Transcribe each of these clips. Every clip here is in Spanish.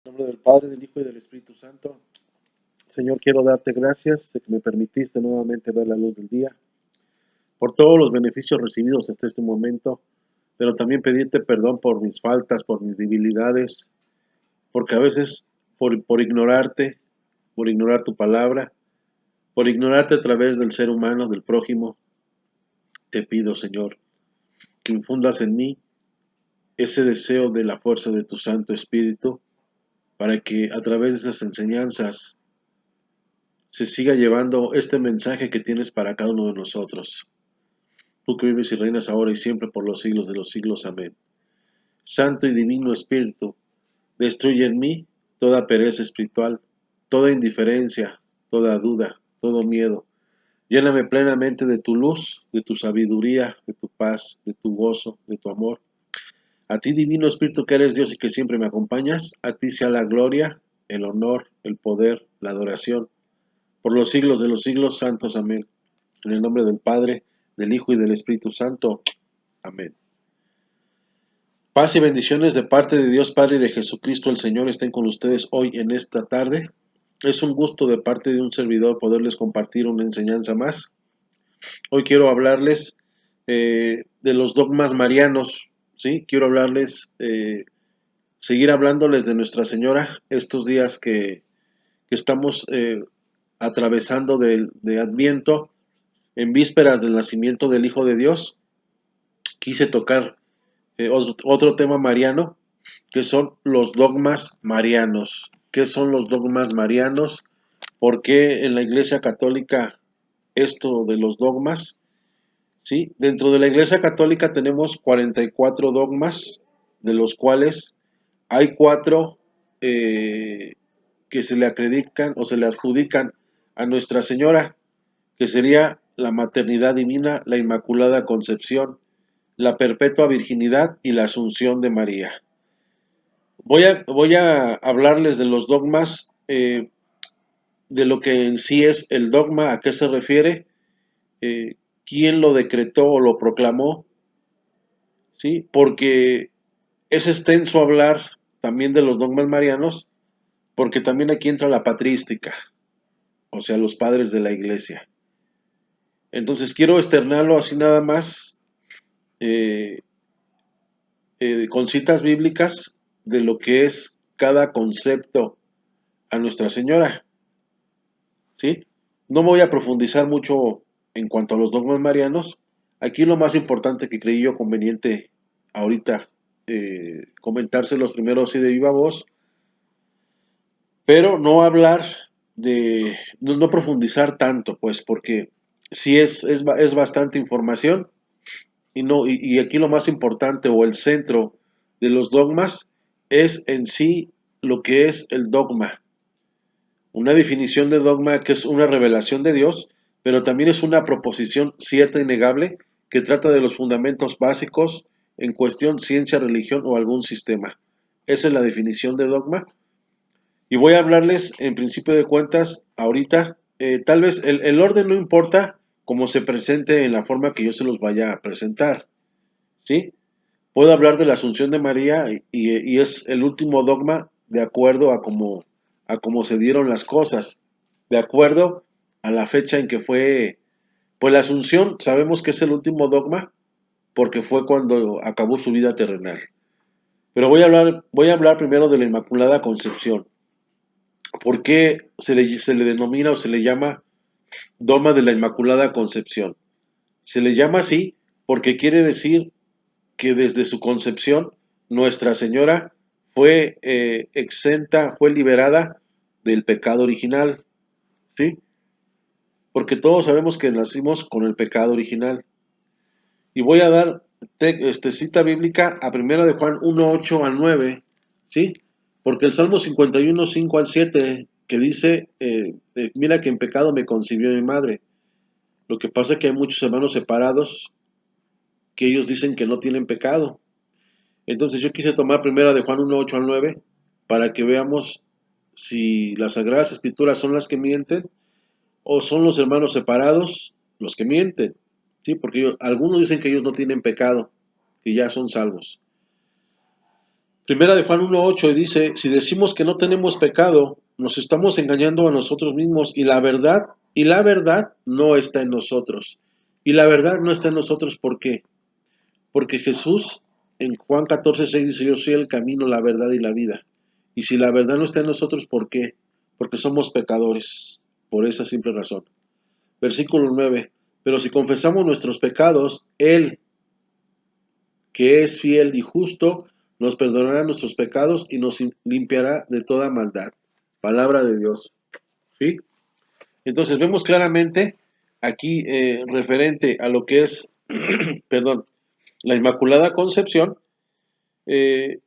En nombre del Padre, del Hijo y del Espíritu Santo. Señor, quiero darte gracias de que me permitiste nuevamente ver la luz del día, por todos los beneficios recibidos hasta este momento, pero también pedirte perdón por mis faltas, por mis debilidades, porque a veces por ignorarte, por ignorar tu palabra, por ignorarte a través del ser humano, del prójimo, te pido, Señor, que infundas en mí ese deseo de la fuerza de tu Santo Espíritu, para que a través de esas enseñanzas se siga llevando este mensaje que tienes para cada uno de nosotros. Tú que vives y reinas ahora y siempre por los siglos de los siglos. Amén. Santo y divino Espíritu, destruye en mí toda pereza espiritual, toda indiferencia, toda duda, todo miedo. Lléname plenamente de tu luz, de tu sabiduría, de tu paz, de tu gozo, de tu amor. A ti, divino Espíritu, que eres Dios y que siempre me acompañas, a ti sea la gloria, el honor, el poder, la adoración, por los siglos de los siglos santos. Amén. En el nombre del Padre, del Hijo y del Espíritu Santo. Amén. Paz y bendiciones de parte de Dios Padre y de Jesucristo el Señor estén con ustedes hoy en esta tarde. Es un gusto de parte de un servidor poderles compartir una enseñanza más. Hoy quiero hablarles de los dogmas marianos, ¿sí? Quiero hablarles, seguir hablándoles de Nuestra Señora estos días que estamos atravesando de Adviento, en vísperas del nacimiento del Hijo de Dios. Quise tocar otro tema mariano, que son los dogmas marianos. ¿Qué son los dogmas marianos? ¿Por qué en la Iglesia Católica esto de los dogmas? ¿Sí? Dentro de la Iglesia Católica tenemos 44 dogmas, de los cuales hay 4 que se le acreditan o se le adjudican a Nuestra Señora, que sería la maternidad divina, la Inmaculada Concepción, la perpetua virginidad y la asunción de María. Voy a hablarles de los dogmas, de lo que en sí es el dogma, a qué se refiere, quién lo decretó o lo proclamó, ¿sí? Porque es extenso hablar también de los dogmas marianos, porque también aquí entra la patrística, o sea, los padres de la iglesia. Entonces quiero externarlo así nada más, eh, con citas bíblicas de lo que es cada concepto a Nuestra Señora, ¿sí? No voy a profundizar mucho en cuanto a los dogmas marianos. Aquí lo más importante que creí yo conveniente ahorita comentárselos primero así de viva voz, pero no hablar no profundizar tanto, pues, porque sí es bastante información y aquí lo más importante o el centro de los dogmas es en sí lo que es el dogma. Una definición de dogma que es una revelación de Dios, pero también es una proposición cierta y negable que trata de los fundamentos básicos en cuestión ciencia, religión o algún sistema. Esa es la definición de dogma. Y voy a hablarles en principio de cuentas ahorita. Tal vez el orden no importa como se presente en la forma que yo se los vaya a presentar, ¿sí? Puedo hablar de la Asunción de María y es el último dogma de acuerdo a cómo se dieron las cosas, de acuerdo a la fecha en que fue, pues la Asunción sabemos que es el último dogma porque fue cuando acabó su vida terrenal. Pero voy a hablar primero de la Inmaculada Concepción. ¿Por qué se le denomina o se le llama dogma de la Inmaculada Concepción? Se le llama así porque quiere decir que desde su concepción Nuestra Señora fue exenta, fue liberada del pecado original, ¿sí? Porque todos sabemos que nacimos con el pecado original. Y voy a dar cita bíblica a 1 de Juan 1, 8 al 9, ¿sí? Porque el Salmo 51, 5 al 7, que dice, mira que en pecado me concibió mi madre. Lo que pasa es que hay muchos hermanos separados que ellos dicen que no tienen pecado. Entonces yo quise tomar 1 de Juan 1, 8 al 9 para que veamos si las Sagradas Escrituras son las que mienten o son los hermanos separados los que mienten, ¿sí? Porque algunos dicen que ellos no tienen pecado, que ya son salvos. Primera de Juan 1:8 y dice, si decimos que no tenemos pecado, nos estamos engañando a nosotros mismos y la verdad no está en nosotros. Y la verdad no está en nosotros, ¿por qué? Porque Jesús en Juan 14:6 dice, yo soy el camino, la verdad y la vida. Y si la verdad no está en nosotros, ¿por qué? Porque somos pecadores, por esa simple razón. Versículo 9, pero si confesamos nuestros pecados, Él, que es fiel y justo, nos perdonará nuestros pecados y nos limpiará de toda maldad. Palabra de Dios. ¿Sí? Entonces vemos claramente aquí referente a lo que es, perdón, la Inmaculada Concepción, eh,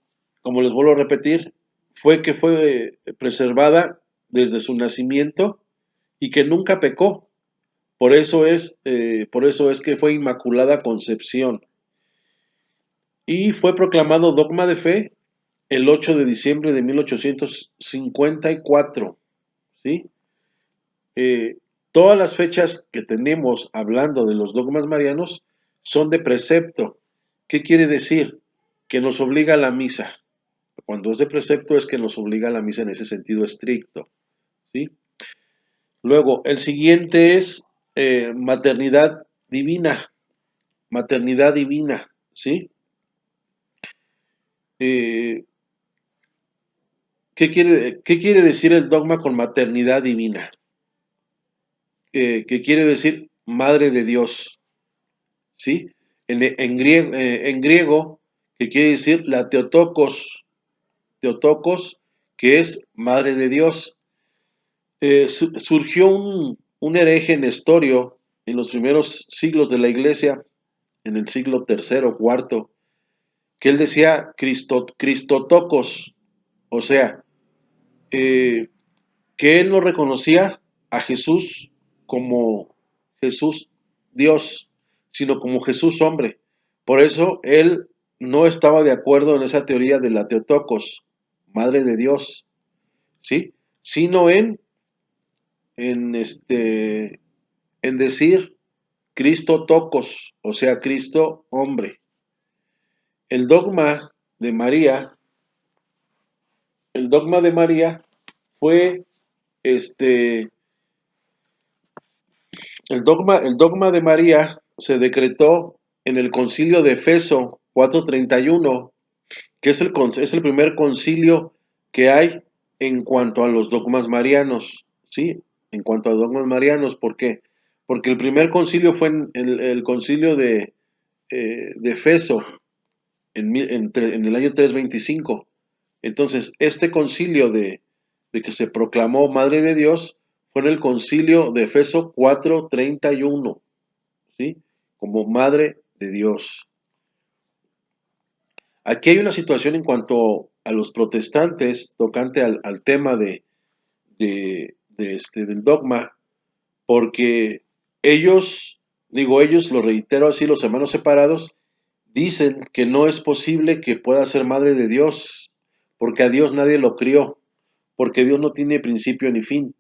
como les vuelvo a repetir, fue preservada desde su nacimiento y que nunca pecó. Por eso es que fue Inmaculada Concepción. Y fue proclamado dogma de fe el 8 de diciembre de 1854, ¿sí? Eh, Todas las fechas que tenemos hablando de los dogmas marianos son de precepto. ¿Qué quiere decir? Que nos obliga a la misa. Cuando es de precepto es que nos obliga a la misa en ese sentido estricto, ¿sí? Luego, el siguiente es maternidad divina. Maternidad divina, ¿sí? Eh, qué quiere decir el dogma con maternidad divina? Que quiere decir Madre de Dios, ¿sí? En griego, que quiere decir la Teotokos, que es Madre de Dios. Surgió un hereje nestorio en los primeros siglos de la Iglesia, en el siglo tercero, cuarto, que él decía Cristotokos, o sea, eh, que él no reconocía a Jesús como Jesús Dios, sino como Jesús hombre. Por eso él no estaba de acuerdo en esa teoría de la Teotokos, Madre de Dios, ¿sí? Sino en, este, en decir Cristo tocos, o sea, Cristo hombre. El dogma de María, el dogma de María fue este, el dogma de María se decretó en el concilio de Efeso 431, que es el primer concilio que hay en cuanto a los dogmas marianos, ¿sí? En cuanto a dogmas marianos, ¿por qué? Porque el primer concilio fue en el concilio de Efeso en el año 325. Entonces, este concilio de que se proclamó Madre de Dios fue en el concilio de Efeso 431, ¿sí? Como Madre de Dios. Aquí hay una situación en cuanto a los protestantes tocante al tema del dogma, porque ellos, digo ellos, lo reitero así, los hermanos separados, dicen que no es posible que pueda ser madre de Dios, porque a Dios nadie lo crió, porque Dios no tiene principio ni fin.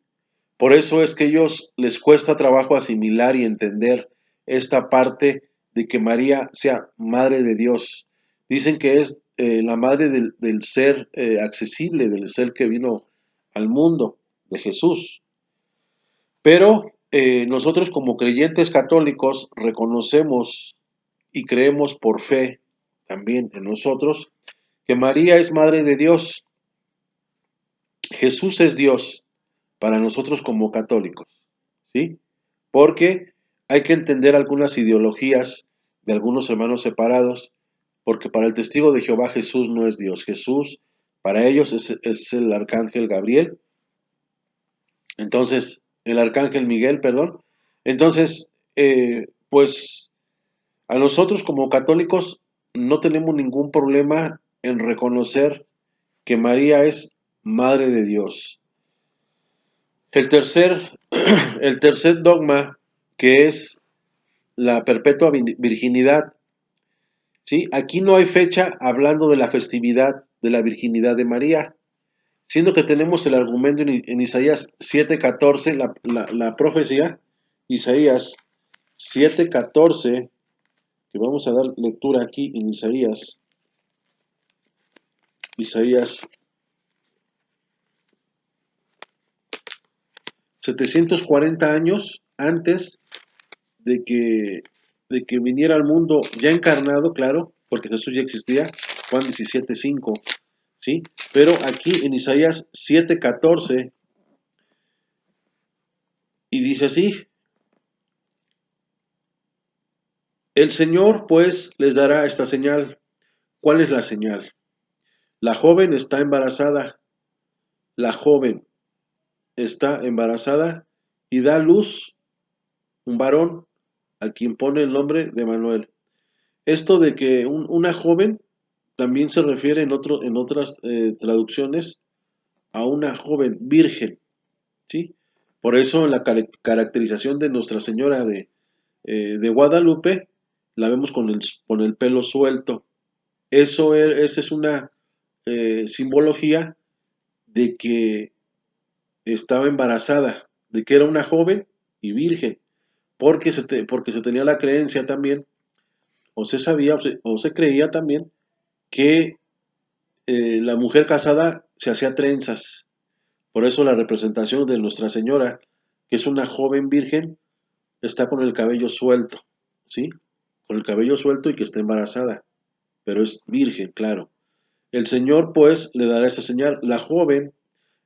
Por eso es que a ellos les cuesta trabajo asimilar y entender esta parte de que María sea madre de Dios. Dicen que es la madre del ser accesible, del ser que vino al mundo, de Jesús. Pero nosotros como creyentes católicos reconocemos y creemos por fe también en nosotros que María es madre de Dios. Jesús es Dios para nosotros como católicos, ¿sí? Porque hay que entender algunas ideologías de algunos hermanos separados, porque para el testigo de Jehová Jesús no es Dios. Jesús, para ellos es el arcángel Gabriel, entonces, el arcángel Miguel, perdón. Entonces, pues a nosotros como católicos no tenemos ningún problema en reconocer que María es Madre de Dios. El tercer, el tercer dogma, que es la perpetua virginidad, ¿sí? Aquí no hay fecha hablando de la festividad de la virginidad de María, siendo que tenemos el argumento en Isaías 7:14, la profecía, Isaías 7:14, que vamos a dar lectura aquí en Isaías Isaías 740 años antes de que, de que viniera al mundo ya encarnado, claro, porque Jesús ya existía, Juan 17:5, ¿sí? Pero aquí en Isaías 7:14, y dice así: el Señor pues les dará esta señal. ¿Cuál es la señal? La joven está embarazada, la joven está embarazada y da a luz un varón a quien pone el nombre de Manuel. Esto de que una joven también se refiere en otras traducciones a una joven virgen, ¿sí? Por eso la caracterización de Nuestra Señora de Guadalupe la vemos con el pelo suelto. Esa es una simbología de que estaba embarazada, de que era una joven y virgen, porque se tenía la creencia también, o se sabía, o se creía también, que la mujer casada se hacía trenzas. Por eso la representación de Nuestra Señora, que es una joven virgen, está con el cabello suelto, ¿sí? Con el cabello suelto y que está embarazada, pero es virgen, claro. El Señor, pues, le dará esta señal. La joven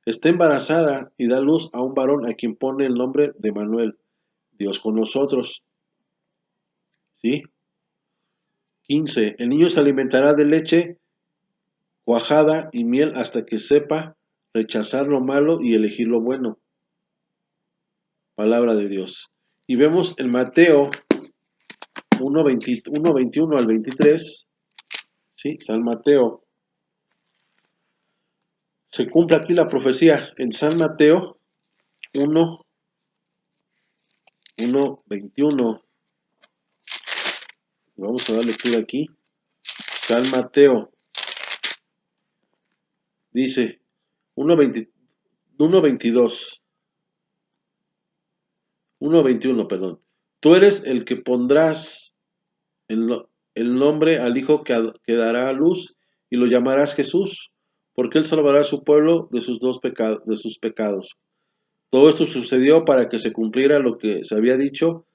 está embarazada y da luz a un varón a quien pone el nombre de Manuel, Dios con nosotros, ¿sí? 15. El niño se alimentará de leche cuajada y miel hasta que sepa rechazar lo malo y elegir lo bueno. Palabra de Dios. Y vemos en Mateo 1:21 al 23, ¿sí? San Mateo. Se cumple aquí la profecía en San Mateo 1:21. Vamos a dar lectura aquí. San Mateo dice 1:22, 1:21, perdón. Tú eres el que pondrás el nombre al hijo que dará a luz y lo llamarás Jesús, porque él salvará a su pueblo de sus pecados. Todo esto sucedió para que se cumpliera lo que se había dicho,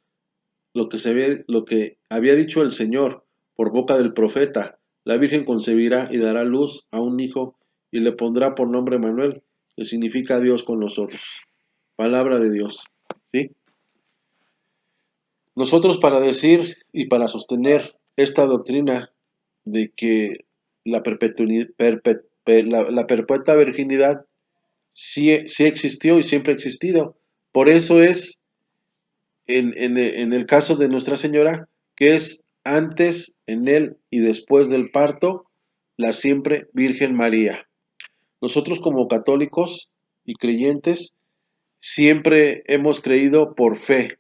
lo que había dicho el Señor por boca del profeta. La Virgen concebirá y dará luz a un hijo y le pondrá por nombre Manuel, que significa Dios con nosotros. Palabra de Dios, ¿sí? Nosotros para decir y para sostener esta doctrina de que la perpetua virginidad sí existió y siempre ha existido. Por eso es, en el caso de Nuestra Señora, que es antes, en él y después del parto, la siempre Virgen María. Nosotros como católicos y creyentes siempre hemos creído por fe,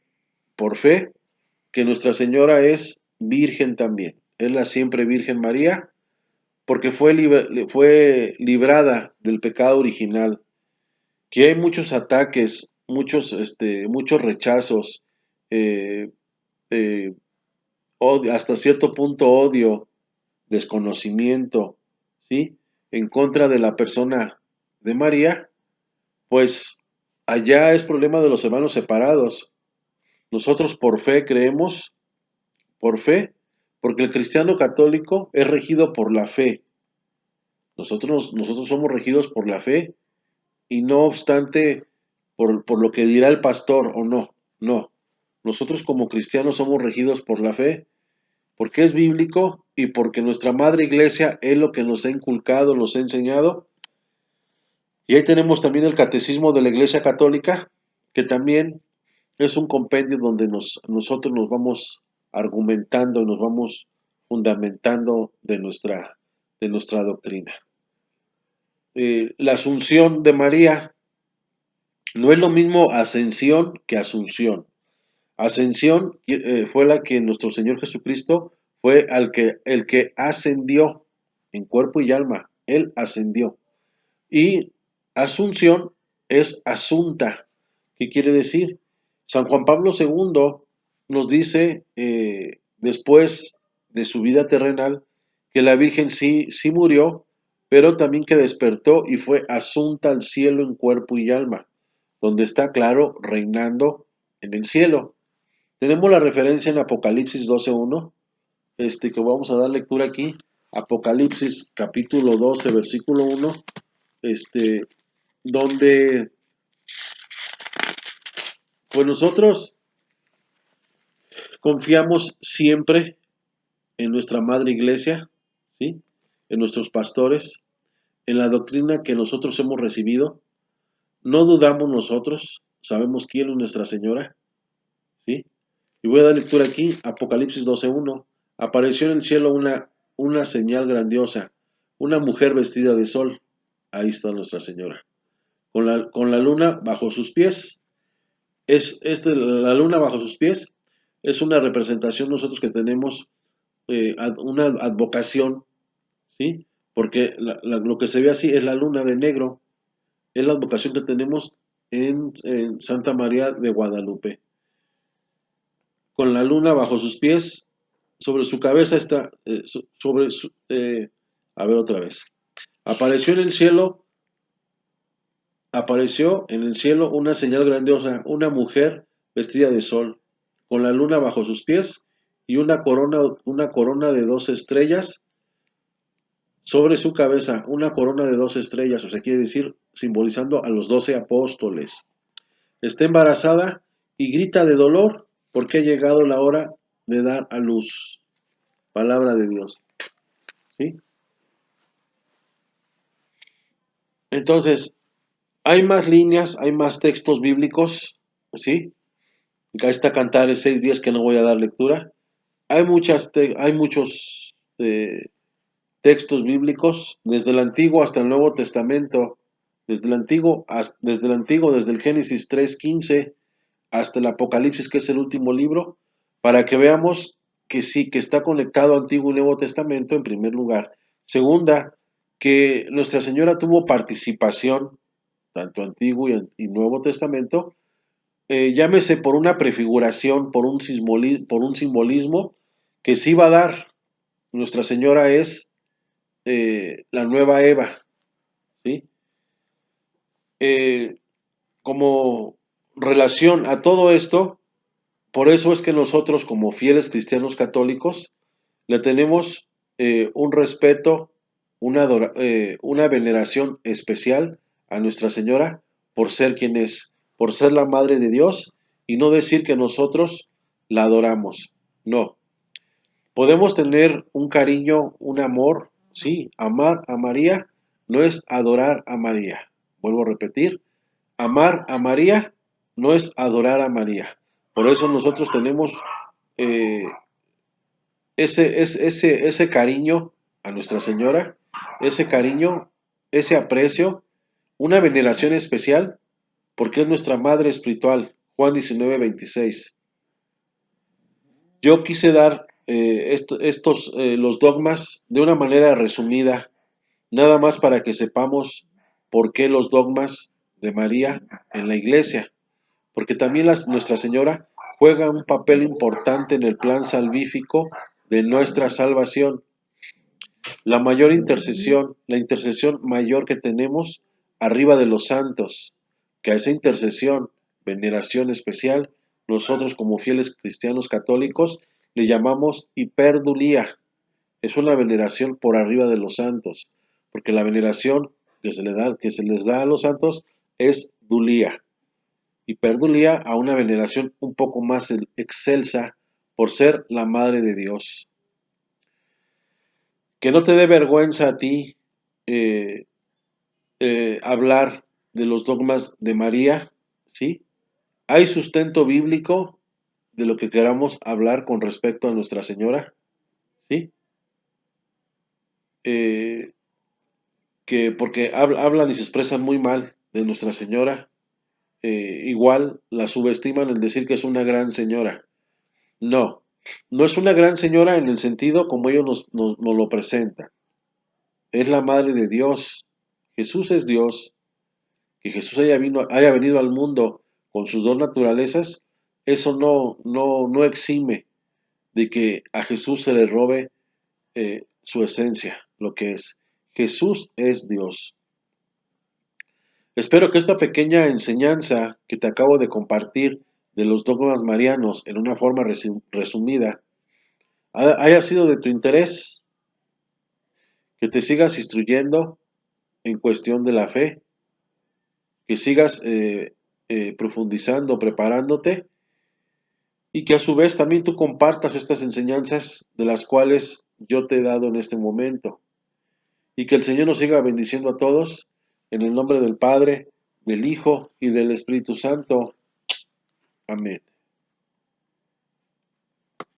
que Nuestra Señora es virgen también. Es la siempre Virgen María, porque fue librada del pecado original. Que hay muchos ataques, muchos rechazos, eh, eh, hasta cierto punto odio, desconocimiento, ¿sí? En contra de la persona de María, pues allá es problema de los hermanos separados. Nosotros por fe creemos, por fe, porque el cristiano católico es regido por la fe. Nosotros somos regidos por la fe y no obstante por lo que dirá el pastor o no, no. Nosotros como cristianos somos regidos por la fe, porque es bíblico y porque nuestra madre iglesia es lo que nos ha inculcado, nos ha enseñado. Y ahí tenemos también el catecismo de la Iglesia Católica, que también es un compendio donde nosotros nos vamos argumentando, nos vamos fundamentando de nuestra doctrina. La asunción de María no es lo mismo ascensión que asunción. Ascensión fue la que nuestro Señor Jesucristo fue el que ascendió en cuerpo y alma. Él ascendió. Y asunción es asunta. ¿Qué quiere decir? San Juan Pablo II nos dice, después de su vida terrenal, que la Virgen sí murió, pero también que despertó y fue asunta al cielo en cuerpo y alma, donde está claro reinando en el cielo. Tenemos la referencia en Apocalipsis 12:1, que vamos a dar lectura aquí. Apocalipsis capítulo 12, versículo 1, donde pues nosotros confiamos siempre en nuestra madre iglesia, ¿sí? En nuestros pastores, en la doctrina que nosotros hemos recibido. No dudamos nosotros, sabemos quién es Nuestra Señora, ¿sí? Y voy a dar lectura aquí, Apocalipsis 12:1. Apareció en el cielo una señal grandiosa, una mujer vestida de sol. Ahí está Nuestra Señora. Con la luna bajo sus pies. La luna bajo sus pies es una representación nosotros que tenemos, una advocación, ¿sí? Porque lo que se ve así es la luna de negro, es la advocación que tenemos en Santa María de Guadalupe. Con la luna bajo sus pies, sobre su cabeza está, a ver otra vez. Apareció en el cielo, apareció en el cielo una señal grandiosa, una mujer vestida de sol, con la luna bajo sus pies y una corona de 12 estrellas sobre su cabeza, una corona de 12 estrellas, o sea, quiere decir simbolizando a los 12 apóstoles. Está embarazada y grita de dolor porque ha llegado la hora de dar a luz. Palabra de Dios. ¿Sí? Entonces, hay más líneas, hay más textos bíblicos, ¿sí? Acá está Cantares 6:10 que no voy a dar lectura. Hay muchos textos bíblicos, desde el Antiguo hasta el Nuevo Testamento, desde el Génesis 3:15 hasta el Apocalipsis, que es el último libro, para que veamos que sí, que está conectado Antiguo y Nuevo Testamento en primer lugar. Segunda, que Nuestra Señora tuvo participación, tanto Antiguo y Nuevo Testamento, llámese por una prefiguración, por un simbolismo que sí va a dar. Nuestra Señora es la nueva Eva, ¿sí? Eh, como relación a todo esto, por eso es que nosotros como fieles cristianos católicos le tenemos un respeto, una veneración especial a Nuestra Señora por ser quien es, por ser la Madre de Dios y no decir que nosotros la adoramos. No, podemos tener un cariño, un amor, sí, amar a María no es adorar a María. Vuelvo a repetir, amar a María no es adorar a María. Por eso nosotros tenemos eh, ese cariño a Nuestra Señora, ese cariño, ese aprecio, una veneración especial, porque es nuestra madre espiritual. Juan 19:26. Yo quise dar los dogmas de una manera resumida, nada más para que sepamos por qué los dogmas de María en la iglesia, porque también Nuestra Señora juega un papel importante en el plan salvífico de nuestra salvación. La intercesión mayor que tenemos arriba de los santos, que a esa intercesión, veneración especial, nosotros como fieles cristianos católicos le llamamos hiperdulía. Es una veneración por arriba de los santos, porque la veneración que se les da a los santos es dulía. Hiperdulía a una veneración un poco más excelsa por ser la Madre de Dios. Que no te dé vergüenza a ti eh, hablar de los dogmas de María, ¿sí? Hay sustento bíblico de lo que queramos hablar con respecto a Nuestra Señora, ¿sí? Eh, que porque hablan y se expresan muy mal de Nuestra Señora, igual la subestiman en decir que es una gran señora. No, no es una gran señora en el sentido como ellos nos lo presentan. Es la Madre de Dios. Jesús es Dios. Que Jesús haya venido al mundo con sus dos naturalezas, eso no exime de que a Jesús se le robe su esencia, lo que es. Jesús es Dios. Espero que esta pequeña enseñanza que te acabo de compartir de los dogmas marianos en una forma resumida haya sido de tu interés, que te sigas instruyendo en cuestión de la fe, que sigas profundizando, preparándote y que a su vez también tú compartas estas enseñanzas de las cuales yo te he dado en este momento. Y que el Señor nos siga bendiciendo a todos en el nombre del Padre, del Hijo y del Espíritu Santo. Amén.